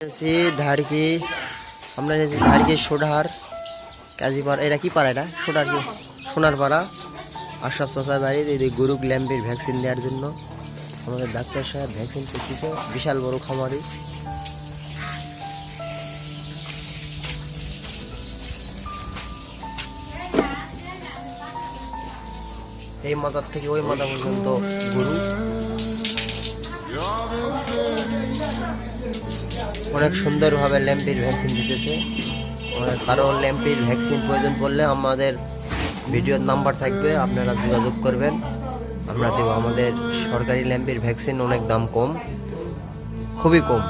ধারকি আমরা ধারকি সোনার কাজীপাড়া, এটা কি পাড়া? এটা সোনার কি সোনার পাড়া আশরাফ চাচার বাড়ির এই গরু ল্যাম্পের ভ্যাকসিন দেওয়ার জন্য আমাদের ডাক্তার সাহেব ভ্যাকসিন পেয়েছে। বিশাল বড় খামারি। এই মাথার থেকে ওই মাথা পর্যন্ত গরু। অনেক সুন্দরভাবে ল্যাম্পের ভ্যাকসিন দিতেছে। কারো ল্যাম্পের ভ্যাকসিন প্রয়োজন পড়লে আমাদের ভিডিওর নাম্বার থাকবে, আপনারা যোগাযোগ করবেন, আমরা দেব। আমাদের সরকারি ল্যাম্পের ভ্যাকসিন অনেক দাম কম, খুবই কম।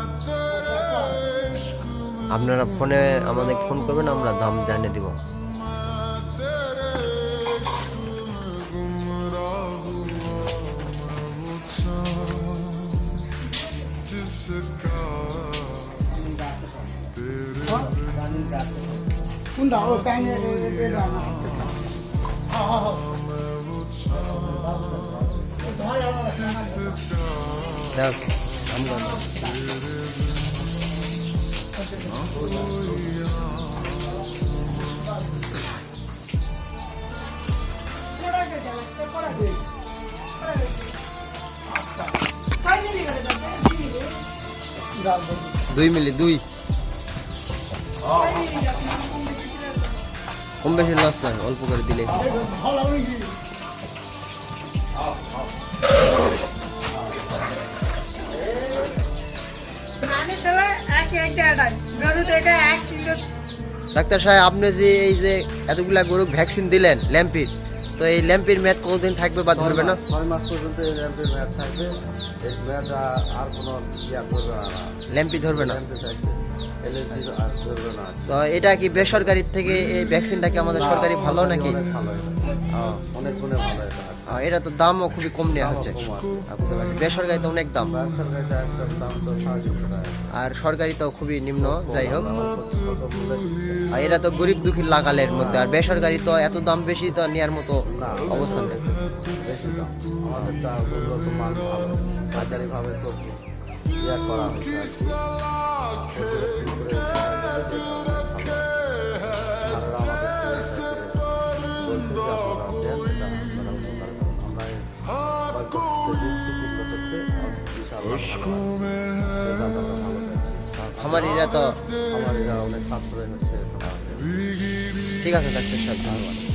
আপনারা ফোনে আমাদের ফোন করবেন, আমরা দাম জানিয়ে দেব। দুই মিলি দুই কম বেশি লস না, অল্প করে দিলে। ডাক্তার সাহেব, আপনি যে এই যে এতগুলা গরু ভ্যাকসিন দিলেন ল্যাম্পির, তো এই ল্যাম্পির মেয়াদ কতদিন থাকবে বা ধরবে না? 6 মাস পর্যন্ত এই ল্যাম্পের মেয়াদ থাকবে। এই মেয়াদ আর কোনো ধরবে না, ল্যাম্পি ধরবে না। আর ধরবে না। তো এটা কি বেসরকারি থেকে এই ভ্যাকসিনটা কি আমাদের সরকারি ভালো নাকি? অনেক গুণে ভালো এটা তো দামও খুবই কম নেওয়া হচ্ছে। বুঝতে পারছি, বেসরকারিতে অনেক দাম, আর সরকারি তো খুবই নিম্ন। যাই হোক, আর এটা তো গরিব দুঃখী লাগালের মধ্যে, আর বেসরকারি তো এত দাম বেশি, তো নেওয়ার মতো অবস্থা নেই। ভাবে তো করা হচ্ছে। খামারিরা তো অনেক সাশ্রয় হচ্ছে। ঠিক আছে ডাক্তার সাহেব, ধন্যবাদ।